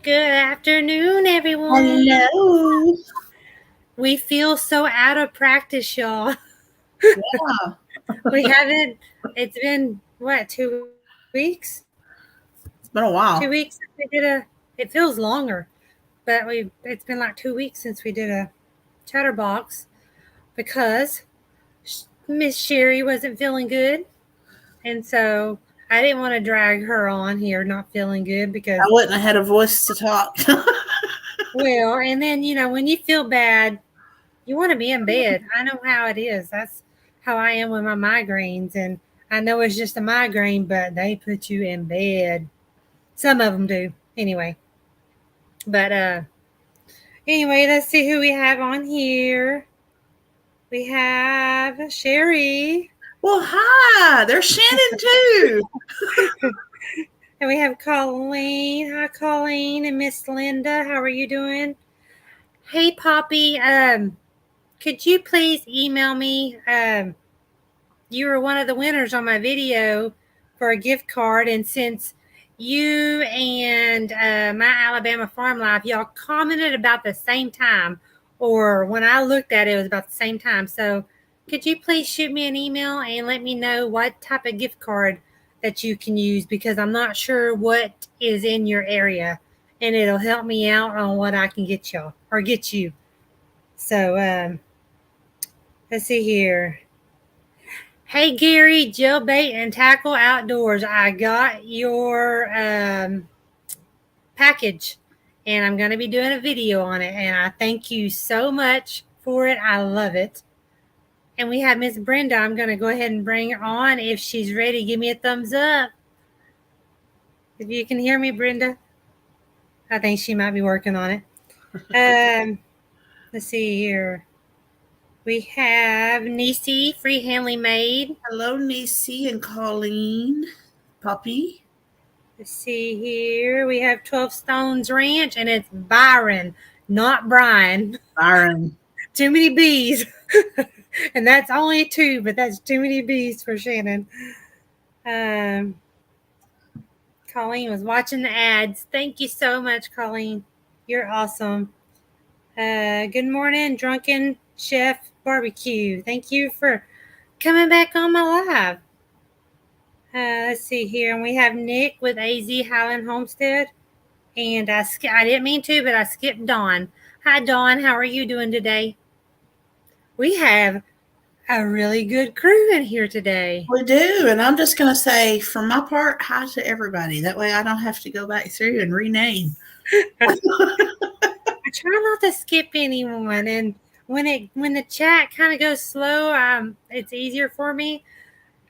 Good afternoon, everyone. Hello. We feel so out of practice, y'all. Yeah, We haven't, it's been, what, 2 weeks? it's been a 2 weeks while. since we did it feels longer, but it's been like 2 weeks since we did a chatterbox because Miss Sherry wasn't feeling good. And so I didn't want to drag her on here not feeling good I because, wouldn't have had a voice to talk. well, and then, when you feel bad, you want to be in bed. I know how it is. That's how I am with my migraines. And I know it's just a migraine, but they put you in bed. Some of them do. But let's see who we have on here. We have Sherry. Well, hi. There's Shannon too. And we have Colleen. Hi, Colleen and Miss Linda. How are you doing? Hey, Poppy. Could you please email me? You were one of the winners on my video for a gift card, and since you and my Alabama Farm Life, y'all commented about the same time, or when I looked at it, it was about the same time. So, could you please shoot me an email and let me know what type of gift card that you can use because I'm not sure what is in your area, and it'll help me out on what I can get y'all or get you. So, let's see here. Hey Gary, jailbait and tackle outdoors. I got your package and I'm going to be doing a video on it. And I thank you so much for it. I love it. And we have Miss Brenda. I'm going to go ahead and bring her on. If she's ready, give me a thumbs up. If you can hear me, Brenda, I think she might be working on it. Let's see here. We have Nisi, Free Handling Made. Hello, Nisi and Colleen. Puppy. Let's see here. We have 12 Stones Ranch, and it's Byron, not Brian. Byron. Too many B's. And that's only two, but that's too many B's for Shannon. Um, Colleen was watching the ads. Thank you so much, Colleen. You're awesome. Good morning, Drunken Chef Barbecue. Thank you for coming back on my live. Let's see here. And we have Nick with AZ Highland Homestead. And I didn't mean to, but I skipped Dawn. Hi, Dawn. How are you doing today? We have a really good crew in here today. We do. And I'm just going to say, for my part, hi to everybody. That way I don't have to go back through and rename. I try not to skip anyone, and when the chat kind of goes slow, it's easier for me.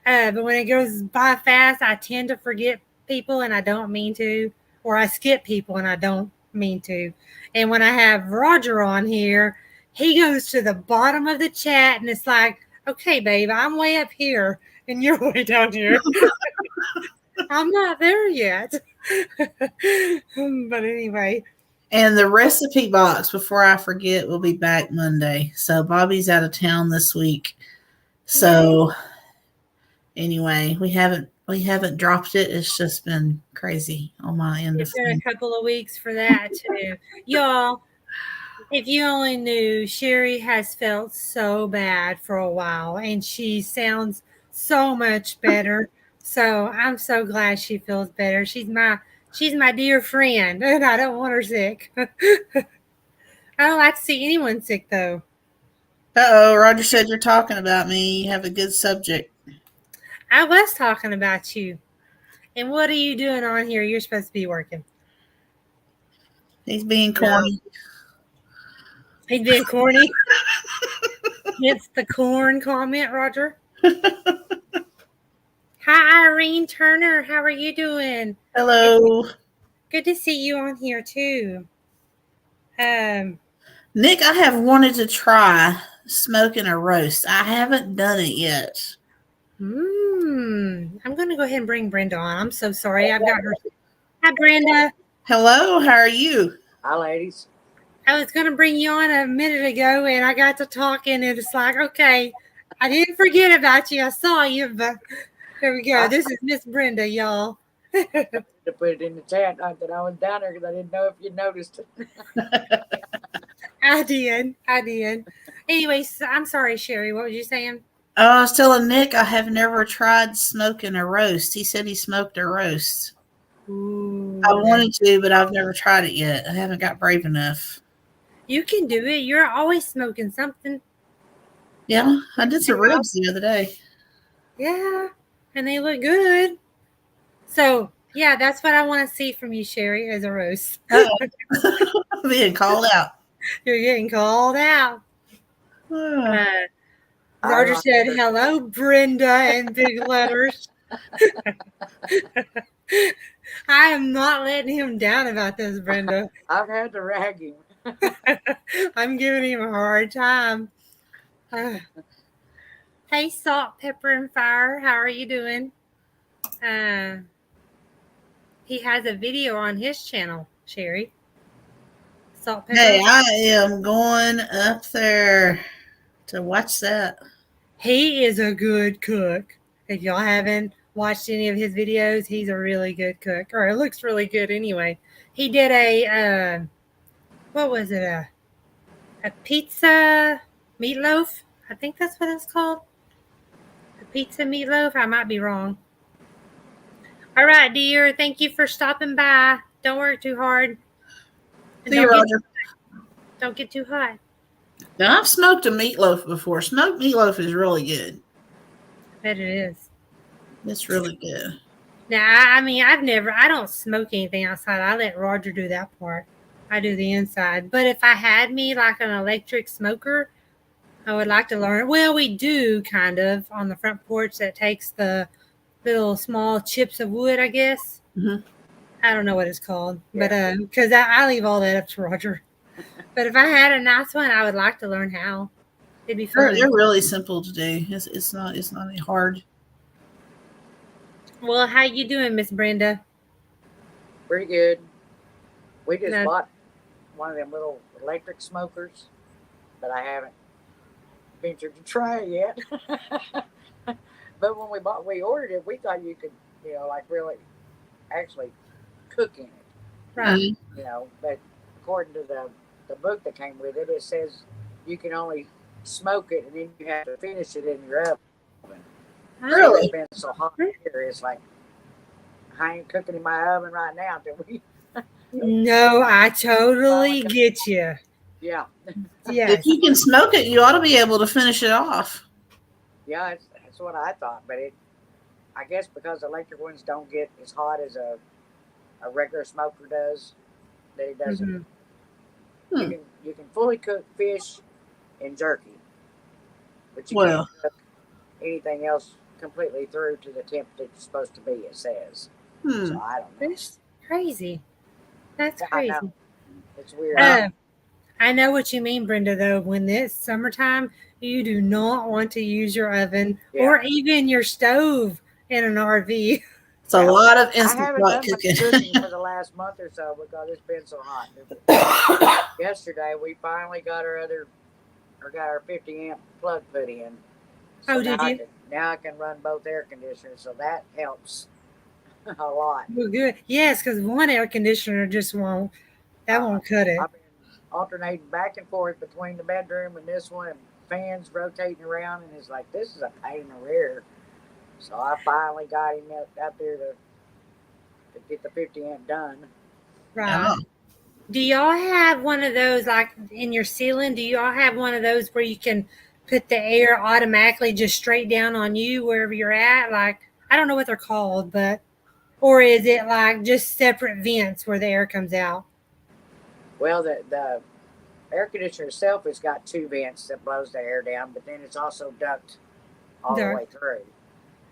But when it goes by fast, I tend to forget people, and I don't mean to, or I skip people, and I don't mean to. And when I have Roger on here, he goes to the bottom of the chat, and it's like, okay, babe, I'm way up here, and you're way down here. I'm not there yet. But anyway. And the recipe box, before I forget, will be back Monday. So Bobby's out of town this week. So anyway, we haven't dropped it. It's just been crazy on my end of It's been a things. couple of weeks for that too. Y'all, if you only knew, Sherry has felt so bad for a while and she sounds so much better. So I'm so glad she feels better. She's my dear friend and I don't want her sick. I don't like to see anyone sick though. Uh-oh, Roger said you're talking about me. You have a good subject. I was talking about you. And what are you doing on here? You're supposed to be working. He's being No. corny. He's being corny. It's the corn comment, Roger. Hi, Irene Turner. How are you doing? It's Hello. good to see you on here too. Nick, I have wanted to try smoking a roast. I haven't done it yet. I'm gonna go ahead and bring Brenda on. I'm so sorry. I've got her. Hi, Brenda. Hello, how are you? Hi, ladies. I was gonna bring you on a minute ago, and I got to talking, and it's like, okay, I didn't forget about you. I saw you, but here we go. This is Miss Brenda, y'all. To put it in the chat that I was down there because I didn't know if you noticed it. I did. Anyways, I'm sorry, Sherry. What was you saying? Oh, I was telling Nick I have never tried smoking a roast. He said he smoked a roast. Ooh. I wanted to, but I've never tried it yet. I haven't got brave enough. You can do it. You're always smoking something. Yeah, I did some ribs the other day. Yeah, and they look good. So, yeah, that's what I want to see from you, Sherry, as a roast. Being called out. You're getting called out. Roger said, hello, Brenda, in big letters. I am not letting him down about this, Brenda. I've had to rag him. I'm giving him a hard time. Hey, Salt, Pepper, and Fire, how are you doing? He has a video on his channel, Sherry. Salt, Pepper. Hey, I am going up there to watch that. He is a good cook. If y'all haven't watched any of his videos, he's a really good cook. Or it looks really good anyway. He did a what was it? A pizza meatloaf? I think that's what it's called. A pizza meatloaf. I might be wrong. All right, dear. Thank you for stopping by. Don't work too hard. See you, Roger. Don't get too hot. Now, I've smoked a meatloaf before. Smoked meatloaf is really good. I bet it is. It's really good. Now, I mean, I don't smoke anything outside. I let Roger do that part. I do the inside. But if I had me like an electric smoker, I would like to learn. Well, we do kind of on the front porch that takes the little small chips of wood, I guess. Mm-hmm. I don't know what it's called, but because I leave all that up to Roger. But if I had a nice one, I would like to learn how. It'd be fun. They're really simple to do. It's not any hard. Well, how you doing, Miss Brenda? Pretty good. We just bought one of them little electric smokers, but I haven't ventured to try it yet. But when we ordered it, we thought you could, like really actually cook in it. Right. But according to the book that came with it, it says you can only smoke it and then you have to finish it in your oven. Really? It's been so hot here. It's like I ain't cooking in my oven right now. No, I totally get you. Yeah. Yes. If you can smoke it, you ought to be able to finish it off. Yeah, that's what I thought. But I guess because electric ones don't get as hot as a regular smoker does, that it doesn't. Mm-hmm. You can fully cook fish and jerky, but you can't cook anything else completely through to the temp that it's supposed to be. It says. So I don't know. That's crazy. That's crazy. I know. It's weird. I know what you mean, Brenda, though. When it's summertime, you do not want to use your oven or even your stove in an RV. It's a lot of instant I haven't done much cooking for the last month or so because it's been so hot. Yesterday, we finally got our 50 amp plug put in. So did you? Now I can run both air conditioners, so that helps a lot. Well, good. Yes, because one air conditioner just won't cut it. I've been alternating back and forth between the bedroom and this one, and fans rotating around, and it's like, this is a pain in the rear. So I finally got him out there to get the 50 amp done. Right. Yeah. Do y'all have one of those, like in your ceiling? Do y'all have one of those where you can put the air automatically just straight down on you wherever you're at? Like, I don't know what they're called, or is it like just separate vents where the air comes out? Well, the air conditioner itself has got two vents that blows the air down, but then it's also duct all the way through.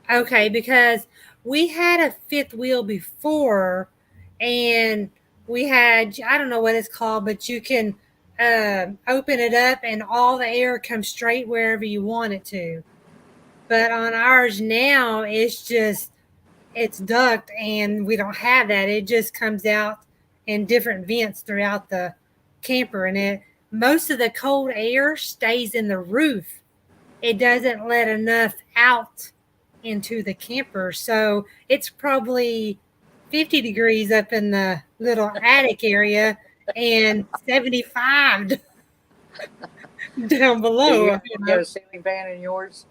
Okay, because we had a fifth wheel before, and we had, I don't know what it's called, but you can open it up and all the air comes straight wherever you want it to. But on ours now, it's duct, and we don't have that. It just comes out in different vents throughout the camper, and most of the cold air stays in the roof. It doesn't let enough out into the camper, so it's probably 50 degrees up in the little attic area and 75 down below. Do you have a ceiling fan in yours?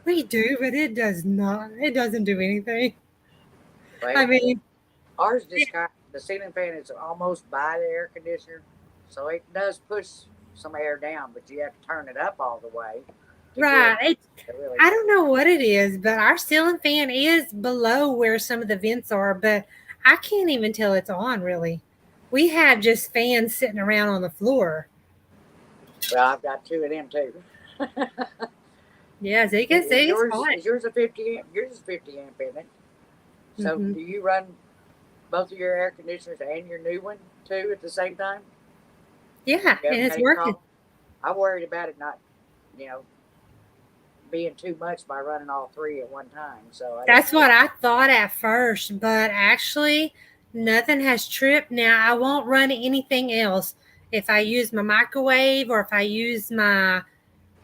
We do, but it doesn't do anything. Well, I mean, ours just got the ceiling fan is almost by the air conditioner, so it does push some air down, but you have to turn it up all the way. right. Really I don't know what it is, but our ceiling fan is below where some of the vents are, but I can't even tell it's on really. We have just fans sitting around on the floor. Well, I've got two of them too. Yeah, so you can see it's hot. Is yours a 50 amp? Yours is 50 amp, isn't it? So Mhm. do you run both of your air conditioners and your new one too at the same time? Yeah, You and ever it's had a working. problem? I worried about it not, you know, being too much by running all three at one time. So That's what I thought at first, but actually, nothing has tripped. Now, I won't run anything else. If I use my microwave or if I use my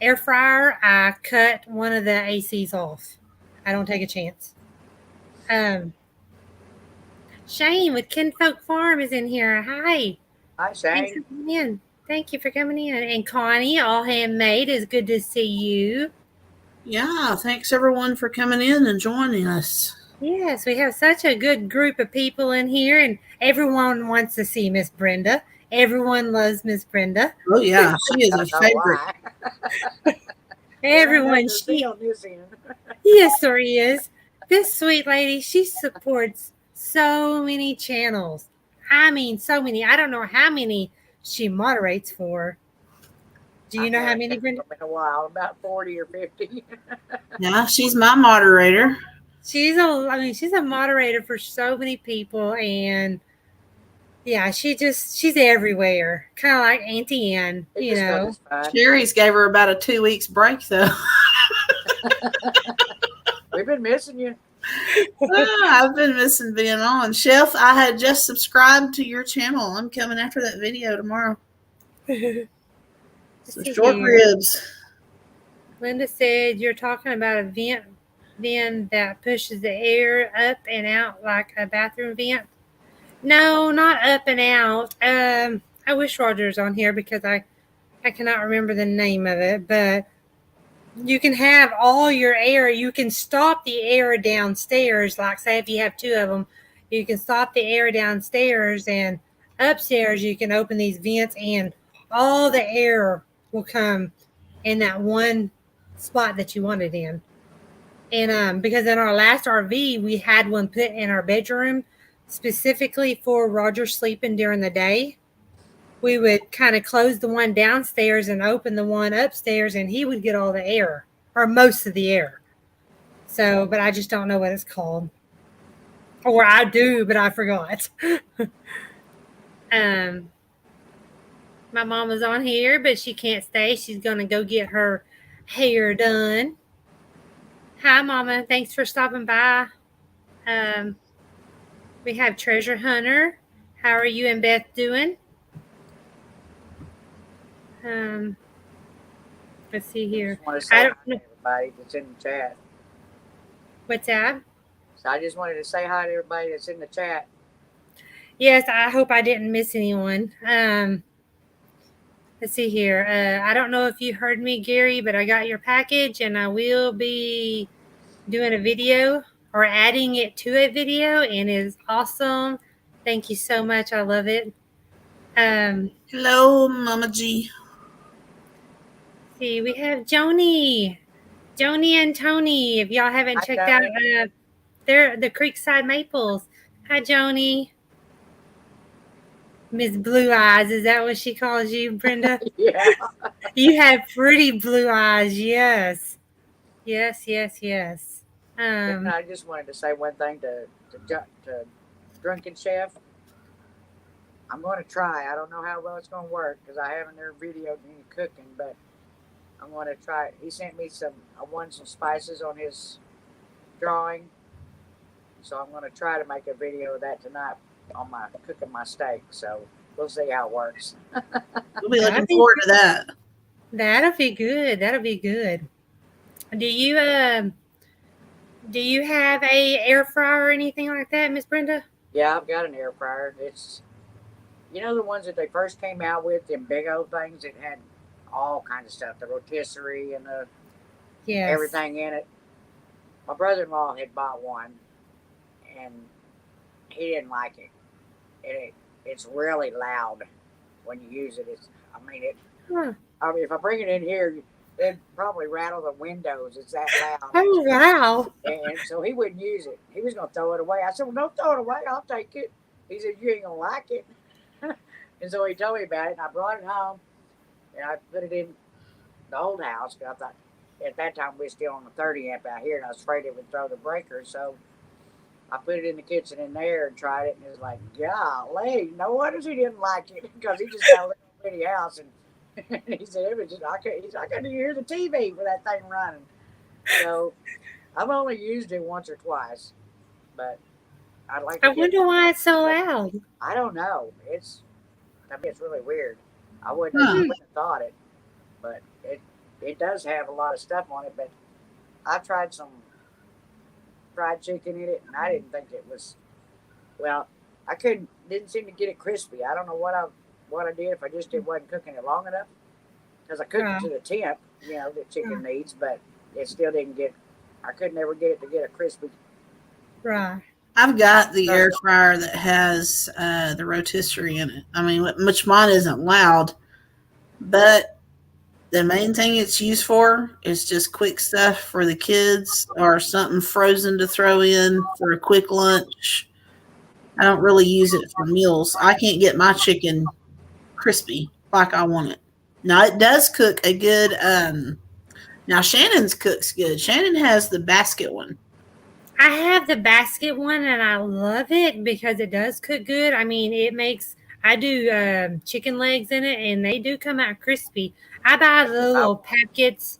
air fryer, I cut one of the ACs off. I don't take a chance. Shane with Kinfolk Farm is in here. Hi. Hi, Thanks for Shane. coming in. Thank you for coming in. And Connie, all handmade, is good to see you. Yeah, thanks everyone for coming in and joining us. Yes, we have such a good group of people in here, and everyone wants to see Miss Brenda. Everyone loves Miss Brenda. Oh yeah, she is I a don't know favorite. why. Everyone, She on this end. yes, there is. This sweet lady, she supports so many channels. I mean, so many. I don't know how many she moderates for. Do you know how many, Brenda? In a while, about 40 or 50. Yeah, she's my moderator. She's a moderator for so many people, and yeah, she's everywhere. Kind of like Auntie Anne, you know. Sherry's gave her about a 2 weeks break though. We've been missing you. I've been missing being on. Chef, I had just subscribed to your channel. I'm coming after that video tomorrow. So short ribs. Linda said you're talking about a vent then that pushes the air up and out like a bathroom vent. No, not up and out. I wish Roger's on here because I cannot remember the name of it, but you can have all your air. You can stop the air downstairs. Like say if you have two of them, you can stop the air downstairs, and upstairs you can open these vents and all the air will come in that one spot that you want it in. And because in our last RV, we had one put in our bedroom specifically for Roger sleeping during the day. We would kind of close the one downstairs and open the one upstairs, and he would get all the air, or most of the air. So, but I just don't know what it's called. Or I do, but I forgot. My mom is on here, but she can't stay. She's going to go get her hair done. Hi, Mama. Thanks for stopping by. We have Treasure Hunter. How are you and Beth doing? Let's see here. I don't know everybody that's in the chat. What's that? So I just wanted to say hi to everybody that's in the chat. Yes, I hope I didn't miss anyone. Let's see here. I don't know if you heard me, Gary, but I got your package, and I will be doing a video or adding it to a video, and it is awesome. Thank you so much. I love it. Hello, Mama G. See, we have Joni and Tony. If y'all haven't checked out they're the Creekside Maples. Hi, Joni. Miss Blue Eyes, is that what she calls you, Brenda? Yeah. You have pretty blue eyes. Yes. Yes. I just wanted to say one thing to Drunken Chef. I'm going to try. I don't know how well it's going to work because I haven't ever videoed any cooking, but I'm going to try it. He sent me some spices on his drawing, so I'm going to try to make a video of that tonight on my cooking my steak. So we'll see how it works. We'll be looking forward to that. That'll be good. Do you have a air fryer or anything like that, Miss Brenda? Yeah, I've got an air fryer. It's the ones that they first came out with, them big old things that had all kinds of stuff, the rotisserie and the Yes. everything in it. My brother-in-law had bought one, and he didn't like it. It's really loud when you use it. I mean, Huh. if I bring it in here, it'd probably rattle the windows. It's that loud. Oh, wow. And so he wouldn't use it. He was going to throw it away. I said, well, don't throw it away. I'll take it. He said, you ain't going to like it. And so he told me about it, and I brought it home, and I put it in the old house. Because I thought, at that time, we were still on the 30 amp out here, and I was afraid it would throw the breaker. So I put it in the kitchen in there and tried it, and it was like, golly, no wonder he didn't like it, because he just got a little bitty house, and he said it was just I couldn't even hear the TV with that thing running. So I've only used it once or twice, but I'd like to I wonder why it's so loud. I don't know. It's really weird. I Huh. wouldn't have thought it, but it does have a lot of stuff on it. But I tried some fried chicken in it, and I didn't think it was. Well, I didn't seem to get it crispy. I don't know what I did, if I just wasn't cooking it long enough, because I cooked it to the temp, that chicken needs, but it still didn't get. I could never get it to get a crispy. Right. I've got the air fryer that has the rotisserie in it. I mean, which mine isn't loud, but the main thing it's used for is just quick stuff for the kids or something frozen to throw in for a quick lunch. I don't really use it for meals. I can't get my chicken crispy like I want it. Now, it does cook a good, now Shannon's cooks good. Shannon has the basket one. I have the basket one, and I love it because it does cook good. I mean, I do chicken legs in it, and they do come out crispy. I buy the little packets.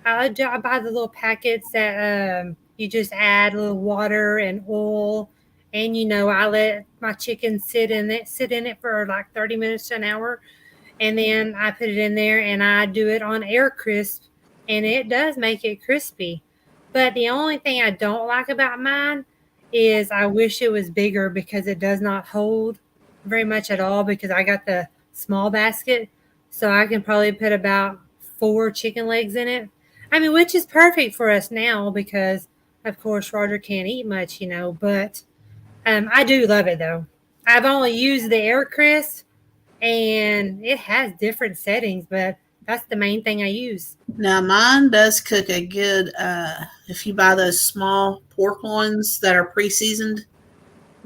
I buy the little packets that you just add a little water and oil, and I let my chicken sit in it for like 30 minutes to an hour, and then I put it in there, and I do it on air crisp, and it does make it crispy. But the only thing I don't like about mine is I wish it was bigger, because it does not hold very much at all, because I got the small basket. So I can probably put about 4 chicken legs in it. I mean, which is perfect for us now, because, of course, Roger can't eat much, but I do love it, though. I've only used the Air Crisp, and it has different settings, but that's the main thing I use. Now, mine does cook a good, if you buy those small pork loins that are pre-seasoned,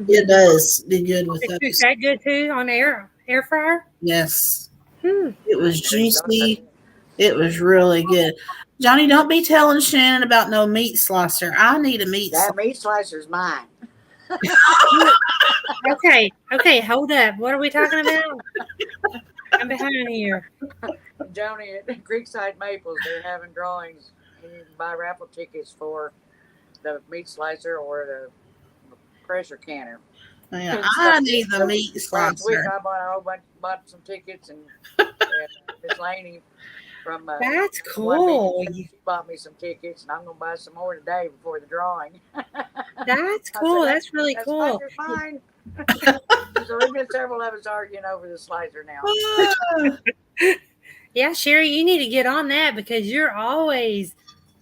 it does do good with It those. cooks that good, too, on air fryer? Yes. Hmm. It was juicy. It was really good. Johnny, don't be telling Shannon about no meat slicer. I need a meat slicer. That meat slicer's mine. Okay, hold up. What are we talking about? I'm behind here. Joni at Creekside Maples, they're having drawings, and you can buy raffle tickets for the meat slicer or the pressure canner. Yeah, I need the meat Last week slicer. I bought some tickets, and Miss Laney from That's 1 cool. She bought me some tickets, and I'm gonna buy some more today before the drawing. That's cool. That's really That cool. slicer's fine. So there's been several of us arguing over the slicer now. Yeah, Sherry, you need to get on that, because you're always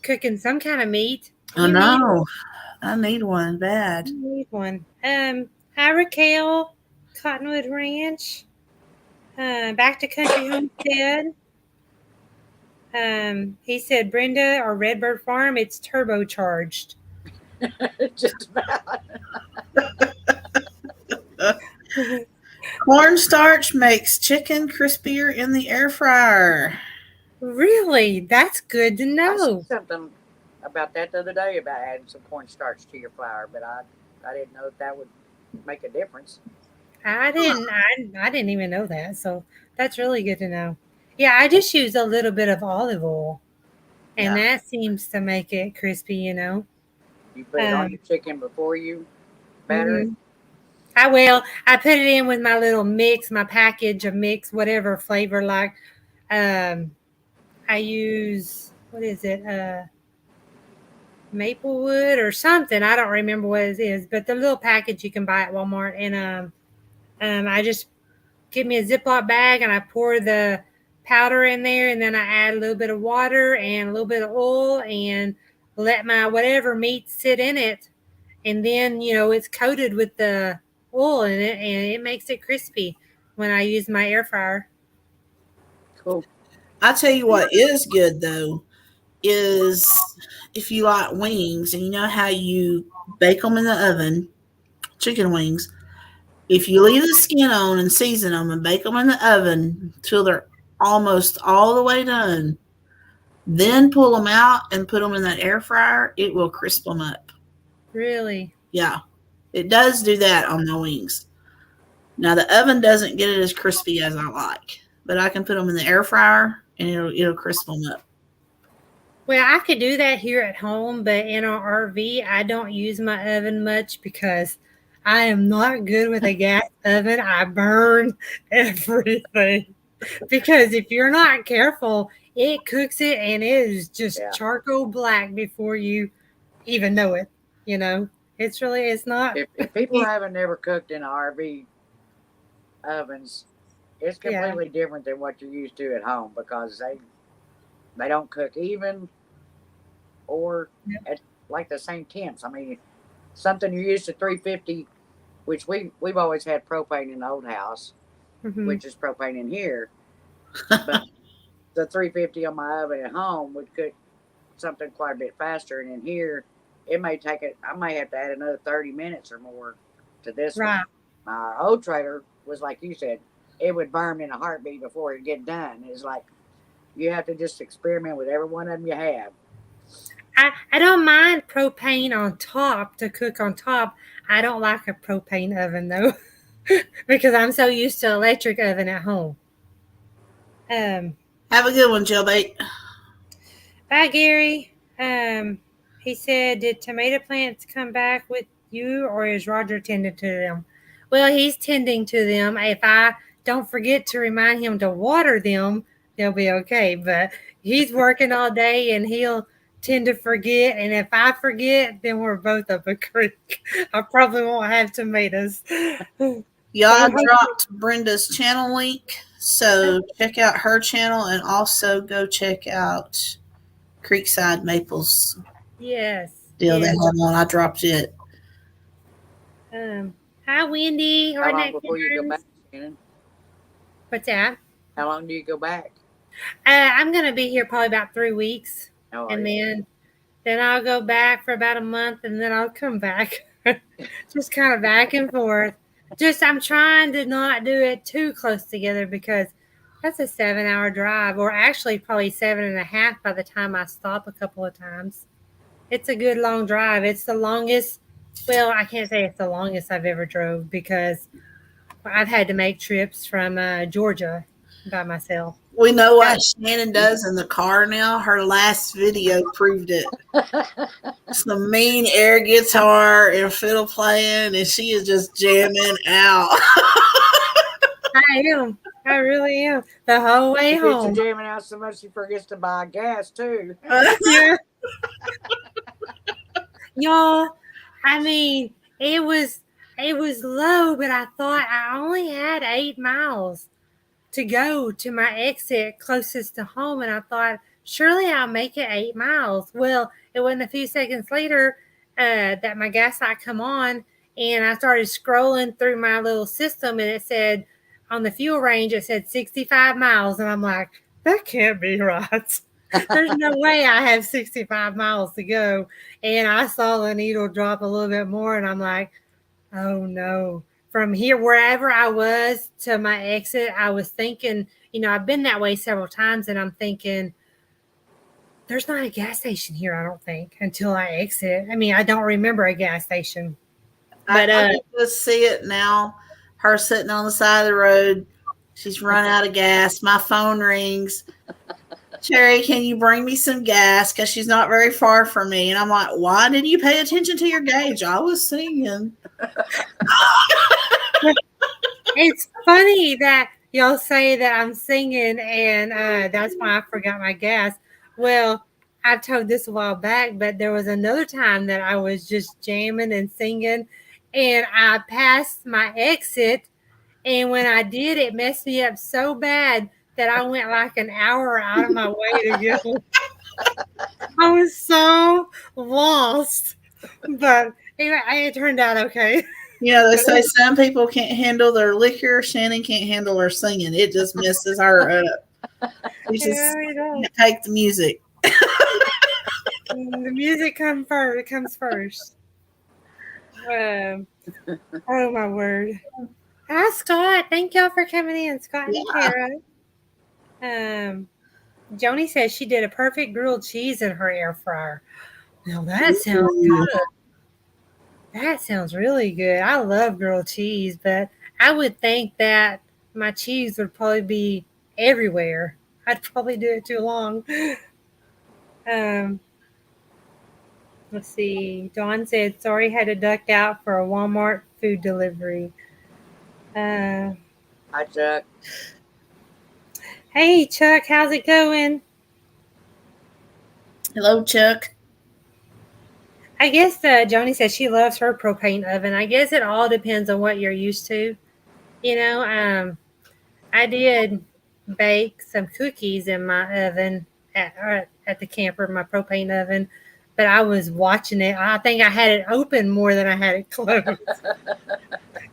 cooking some kind of meat. I know. I need one bad. You need one. Hi, Raquel, Cottonwood Ranch. Back to Country Homestead. He said, Brenda or Redbird Farm, it's turbocharged. Just about. Cornstarch makes chicken crispier in the air fryer. Really? That's good to I know. said something about that the other day about adding some cornstarch to your flour, but I didn't know that would make a difference. I didn't even know that. So that's really good to know. Yeah, I just use a little bit of olive oil, and that seems to make it crispy, You put it on your chicken before you batter it? I will. I put it in with my little mix, my package of mix, whatever flavor. Like, I use, what is it? Maplewood or something. I don't remember what it is, but the little package you can buy at Walmart. And I just give me a Ziploc bag and I pour the powder in there, and then I add a little bit of water and a little bit of oil and let my whatever meat sit in it. And then, it's coated with the oil in it, and it makes it crispy when I use my air fryer. Cool. I tell you what is good though is if you like wings and you know how you bake them in the oven, chicken wings. If you leave the skin on and season them and bake them in the oven till they're almost all the way done, then pull them out and put them in that air fryer, it will crisp them up. Really? Yeah, it does do that on my wings. Now the oven doesn't get it as crispy as I like, but I can put them in the air fryer and it'll crisp them up. Well, I could do that here at home, but in our RV, I don't use my oven much because I am not good with a gas oven. I burn everything. Because if you're not careful, it cooks it and it is just charcoal black before you even know it. It's not. If people haven't never cooked in RV ovens, it's completely different than what you're used to at home because they don't cook even or at like the same temps. I mean, something you're used to 350, which we've always had propane in the old house, which is propane in here. But the 350 on my oven at home would cook something quite a bit faster, and in here it may take it. I may have to add another 30 minutes or more to this one. My old trailer was like you said, it would burn in a heartbeat before it get done. It's like you have to just experiment with every one of them you have. I don't mind propane on top to cook on top. I don't like a propane oven though, because I'm so used to electric oven at home. Have a good one, Jailbait. Bye, Gary. He said, did tomato plants come back with you, or is Roger tending to them? Well, he's tending to them. If I don't forget to remind him to water them, they'll be okay. But he's working all day, and he'll tend to forget. And if I forget, then we're both up a creek. I probably won't have tomatoes. Y'all dropped Brenda's channel link, so check out her channel and also go check out Creekside Maples. Yes. Deal they have on. I dropped it. Hi, Wendy. How long before you go back, Shannon? What's that? How long do you go back? I'm going to be here probably about 3 weeks. Oh, and then I'll go back for about a month, and then I'll come back. Just kind of back and forth. I'm trying to not do it too close together because that's a 7-hour drive, or actually probably 7.5 by the time I stop a couple of times. It's a good long drive. It's the longest. Well, I can't say it's the longest I've ever drove because I've had to make trips from Georgia by myself. We know what Shannon does in the car now. Her last video proved it. Some mean air guitar and fiddle playing, and she is just jamming out. I am. I really am. The whole way home. She's jamming out so much she forgets to buy gas too. Yeah. Y'all, I mean, it was low, but I thought I only had 8 miles to go to my exit closest to home, and I thought surely I'll make it 8 miles. Well, it wasn't a few seconds later that my gas light come on, and I started scrolling through my little system, and it said on the fuel range it said 65 miles, and I'm like, that can't be right. There's no way I have 65 miles to go. And I saw the needle drop a little bit more, and I'm like, oh no. From here, wherever I was to my exit, I was thinking, I've been that way several times, and I'm thinking, there's not a gas station here, I don't think, until I exit. I mean, I don't remember a gas station. But I can just see it now. Her sitting on the side of the road. She's run out of gas. My phone rings. Cherry, can you bring me some gas? Because she's not very far from me. And I'm like, why didn't you pay attention to your gauge? I was singing. It's funny that y'all say that I'm singing, and that's why I forgot my gas. Well, I've told this a while back, but there was another time that I was just jamming and singing, and I passed my exit. And when I did, it messed me up so bad that I went like an hour out of my way to go. I was so lost, but anyway, it turned out okay. They say some people can't handle their liquor. Shannon can't handle her singing. It just messes her up. She just can't take the music. The music comes first. It comes first. Oh my word! Hi, Scott. Thank y'all for coming in, Scott and Tara. Joni says she did a perfect grilled cheese in her air fryer. Now that sounds good. That sounds really good. I love grilled cheese, but I would think that my cheese would probably be everywhere. I'd probably do it too long. Let's see. Dawn said, sorry, had to duck out for a Walmart food delivery. Hi, Chuck. Hey, Chuck. How's it going? Hello, Chuck. I guess Joni says she loves her propane oven. I guess it all depends on what you're used to. I did bake some cookies in my oven at the camper, my propane oven, but I was watching it. I think I had it open more than I had it closed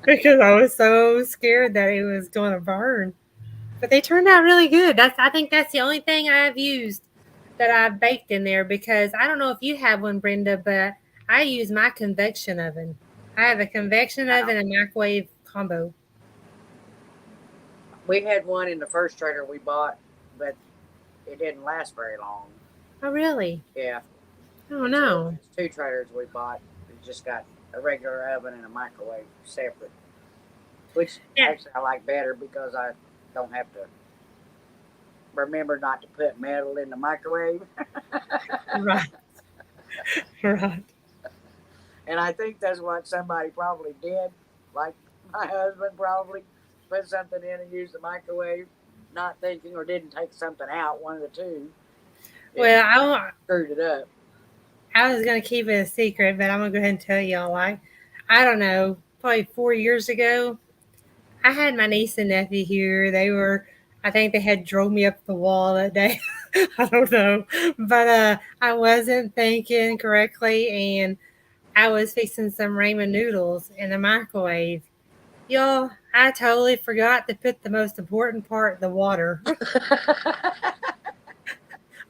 because I was so scared that it was going to burn. But they turned out really good. I think that's the only thing I've used that I've baked in there, because I don't know if you have one, Brenda, but I use my convection oven. I have a convection oven and microwave combo. We had one in the first trailer we bought, but it didn't last very long. Oh, really? Yeah. Oh, no. So 2 trailers we bought. We just got a regular oven and a microwave separate, which actually I like better because I don't have to remember not to put metal in the microwave. Right. Right. And I think that's what somebody probably did. Like my husband probably put something in and used the microwave, not thinking, or didn't take something out, one of the two. Well, I screwed it up. I was going to keep it a secret, but I'm going to go ahead and tell y'all. I don't know, probably 4 years ago, I had my niece and nephew here. I think they had drove me up the wall that day. I don't know. But I wasn't thinking correctly, and I was fixing some ramen noodles in the microwave. Y'all, I totally forgot to put the most important part, the water.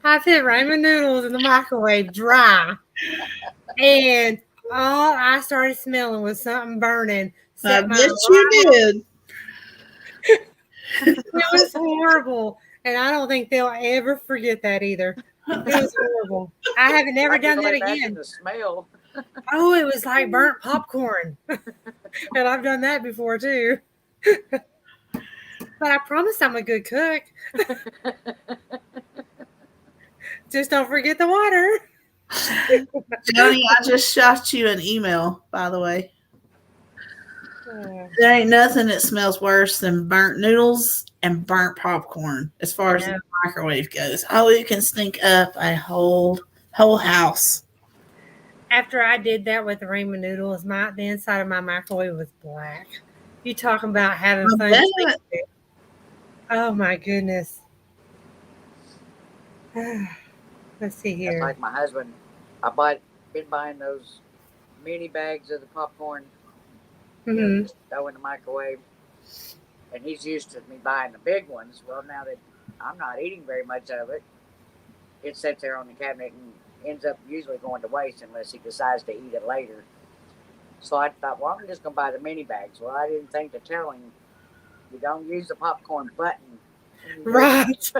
I put ramen noodles in the microwave dry, and all I started smelling was something burning. I bet you did. It was horrible, and I don't think they'll ever forget that either. It was horrible. I haven't never done that again. The smell. Oh, it was like burnt popcorn, and I've done that before too. But I promise I'm a good cook. Just don't forget the water. Joni, I just shot you an email, by the way. There ain't nothing that smells worse than burnt noodles and burnt popcorn as far as the microwave goes. Oh, it can stink up a whole house. After I did that with the ramen noodles, the inside of my microwave was black. You talking about having fun? Oh my goodness. Let's see here. That's like my husband. Been buying those mini bags of the popcorn. Just throw in the microwave. And he's used to me buying the big ones. Well, now that I'm not eating very much of it, it sits there on the cabinet and ends up usually going to waste unless he decides to eat it later. So I thought, well, I'm just going to buy the mini bags. Well, I didn't think to tell him, you don't use the popcorn button. Right.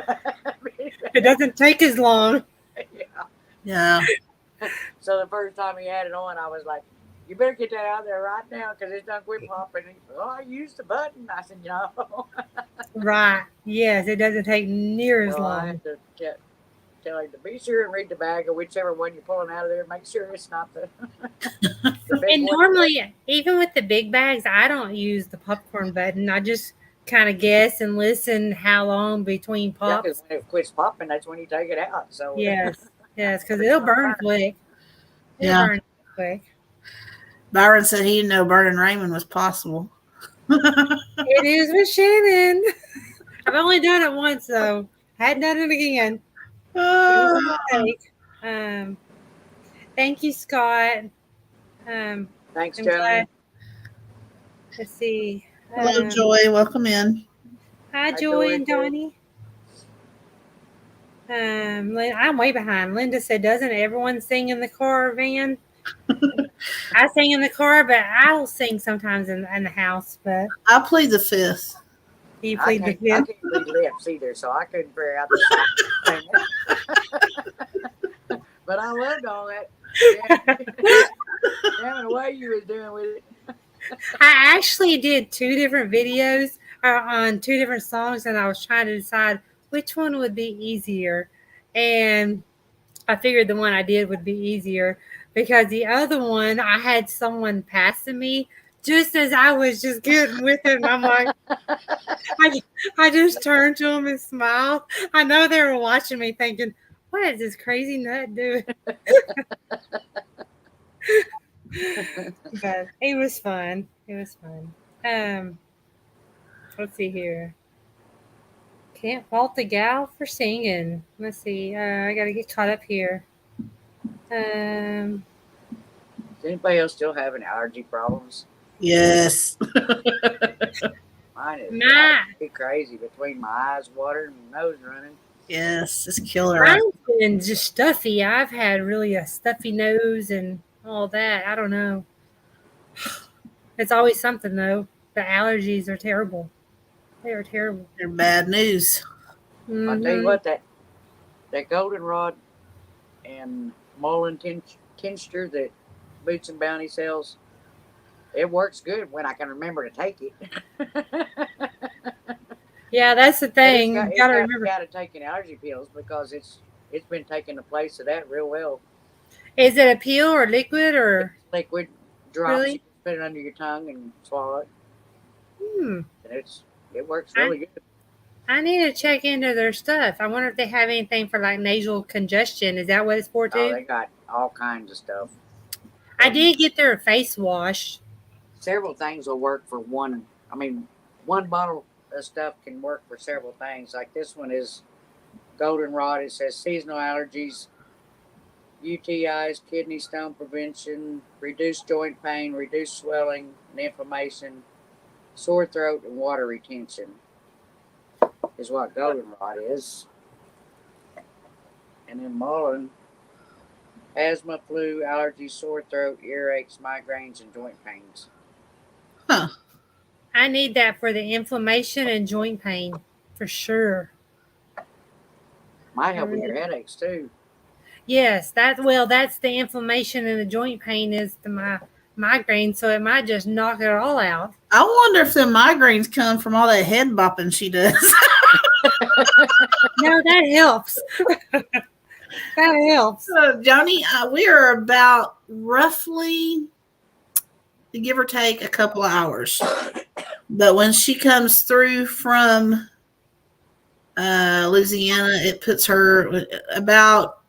It doesn't take as long. Yeah. So the first time he had it on, I was like, you better get that out of there right now because it's done quit popping. He said, I used the button. I said, no. Right. Yes, it doesn't take near as long. I have to tell him to be sure and read the bag of whichever one you're pulling out of there. Make sure it's not the big and one. normally, even with the big bags, I don't use the popcorn button. I just kind of guess and listen how long between pops. When it quits popping, that's when you take it out. So yes. Yes, because it'll burn quick. It'll Yeah. burn quick. Byron said he didn't know burning Raymond was possible. It is with Shannon. I've only done it once, though. Hadn't done it again. It was a mistake. Thank you, Scott. Thanks, I'm Johnny. glad. Let's see. Hello, Joy. Welcome in. Hi, Hi, Joy and Joy. Donnie. I'm way behind. Linda said, "Doesn't everyone sing in the car or van?" I sing in the car, but I'll sing sometimes in the house. But I plead the fifth. you I plead the can't fifth. read lips either, so I couldn't figure out the song. But I loved all that. Damn the way you was doing with it. I actually did 2 different videos on 2 different songs, and I was trying to decide which one would be easier. And I figured the one I did would be easier because the other one, I had someone passing me just as I was just getting with it. And I'm like, I just turned to them and smiled. I know they were watching me thinking, what is this crazy nut doing? But it was fun. It was fun. Let's see here. Can't fault the gal for singing. Let's see. I gotta get caught up here. Is anybody else still having allergy problems? Yes. Mine is Nah. crazy between my eyes watering and my nose running. Yes. It's killer. Mine's been just stuffy. I've had really a stuffy nose and all that. I don't know. It's always something though. The allergies are terrible. They are terrible. They're bad news. I'll tell you what, that goldenrod and mullein tincture that Boots and Bounty sells, it works good when I can remember to take it. Yeah, that's the thing. It's Gotta remember. got to taking allergy pills because it's been taking the place of that real well. Is it a pill or liquid or? Liquid drops, Really? you put it under your tongue and swallow it, and it works really good. I need to check into their stuff. I wonder if they have anything for like nasal congestion. Is that what it's for too? Oh, they got all kinds of stuff. I did get their face wash. Several things will work for one. I mean, one bottle of stuff can work for several things. Like this one is goldenrod. It says seasonal allergies, UTIs, kidney stone prevention, reduced joint pain, reduced swelling and inflammation, sore throat, and water retention is what goldenrod is. And then mullein, asthma, flu, allergies, sore throat, earaches, migraines, and joint pains. Huh. I need that for the inflammation and joint pain for sure. Might help with your headaches too. Yes, that's the inflammation and the joint pain is my migraine, so it might just knock it all out. I wonder if the migraines come from all that head bopping she does. No, that helps. That helps. Johnny, we are about roughly, give or take, a couple of hours. But when she comes through from Louisiana, it puts her about,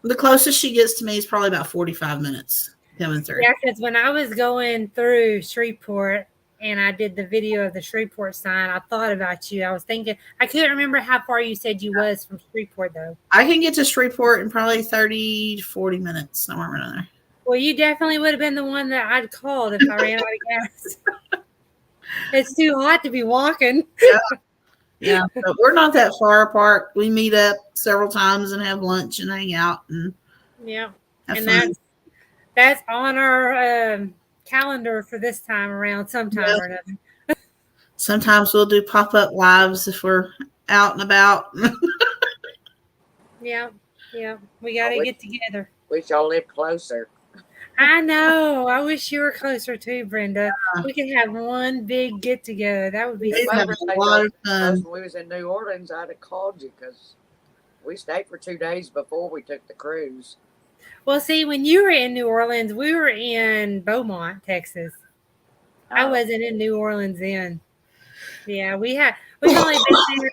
the closest she gets to me is probably about 45 minutes coming through. Yeah, because when I was going through Shreveport and I did the video of the Shreveport sign, I thought about you. I was thinking, I couldn't remember how far you said you was from Shreveport, though. I can get to Shreveport in probably 30 to 40 minutes, somewhere around there. Well, you definitely would have been the one that I'd called if I ran out of gas. It's too hot to be walking. Yeah, but we're not that far apart. We meet up several times and have lunch and hang out and Yeah, have and fun. that's on our calendar for this time around sometime or another. Sometimes we'll do pop-up lives if we're out and about. Yeah, we got to get together. Wish y'all lived closer. I know. I wish you were closer too, Brenda. We could have one big get together. That would be We'd fun. have a lot of fun. When we was in New Orleans, I'd have called you because we stayed for 2 days before we took the cruise. Well, see, when you were in New Orleans, we were in Beaumont, Texas. I wasn't in New Orleans then. Yeah, we've only been there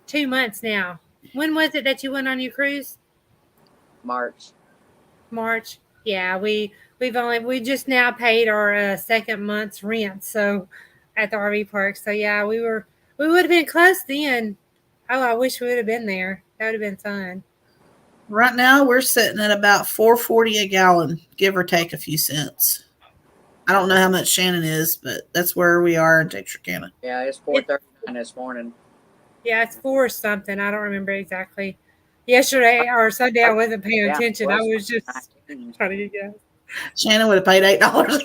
2 months now. When was it that you went on your cruise? March. March. Yeah, we just now paid our second month's rent, so at the RV park. So yeah, we would have been close then. Oh, I wish we would have been there. That would have been fun. Right now, we're sitting at about $4.40 a gallon, give or take a few cents. I don't know how much Shannon is, but that's where we are in Texarkana. Yeah, it's 4:39 this morning. Yeah, it's 4 something. I don't remember exactly. Yesterday or Sunday, I wasn't paying attention. I was just 19. trying to get gas. Shannon would have paid $8 a gallon.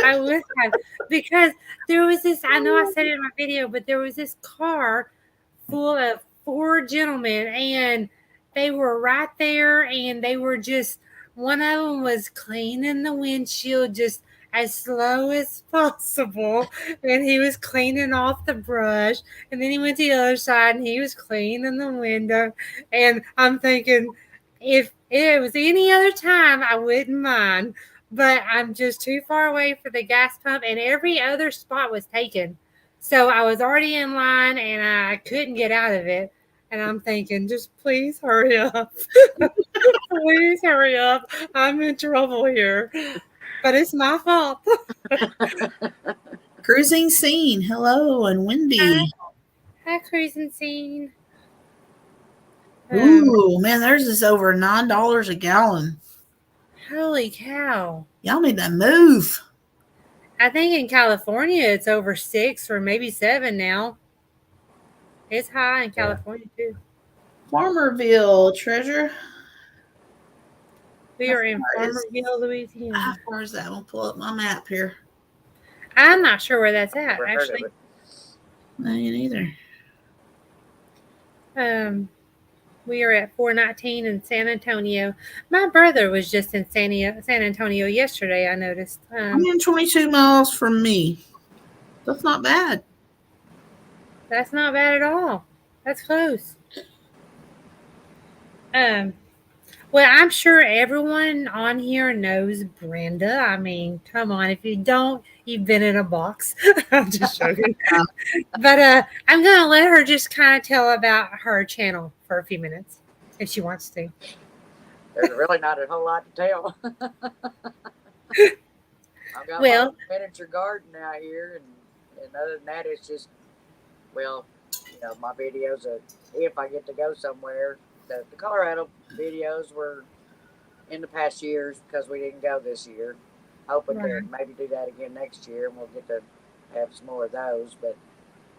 I would have because there was this. I know I said it in my video, but there was this car full of 4 gentlemen, and they were right there, and they were just. One of them was cleaning the windshield just as slow as possible, and he was cleaning off the brush, and then he went to the other side and he was cleaning the window, and I'm thinking if it was any other time I wouldn't mind, but I'm just too far away for the gas pump, and every other spot was taken, so I was already in line and I couldn't get out of it, and I'm thinking, just please hurry up. Please hurry up. I'm in trouble here. But it's my fault. Cruising Scene. Hello, and Wendy. Hi, Cruising Scene. Ooh, man, theirs is over $9 a gallon. Holy cow. Y'all need to move. I think in California it's over 6 or maybe 7 now. It's high in California too. Farmerville, Treasure. We are in Farmerville, Louisiana. How far is that? I'll pull up my map here. I'm not sure where that's at, Never heard of actually. it. No, you neither. We are at 419 in San Antonio. My brother was just in San Antonio yesterday, I noticed. I'm in 22 miles from me. That's not bad. That's not bad at all. That's close. Well, I'm sure everyone on here knows Brenda. I mean, come on. If you don't, you've been in a box. I'm just joking. But I'm going to let her just kind of tell about her channel for a few minutes, if she wants to. There's really not a whole lot to tell. I've got Well, my miniature garden out here, and other than that, it's just, well, you know, my videos of if I get to go somewhere. The Colorado videos were in the past years because we didn't go this year. Hoping to maybe do that again next year, and we'll get to have some more of those. But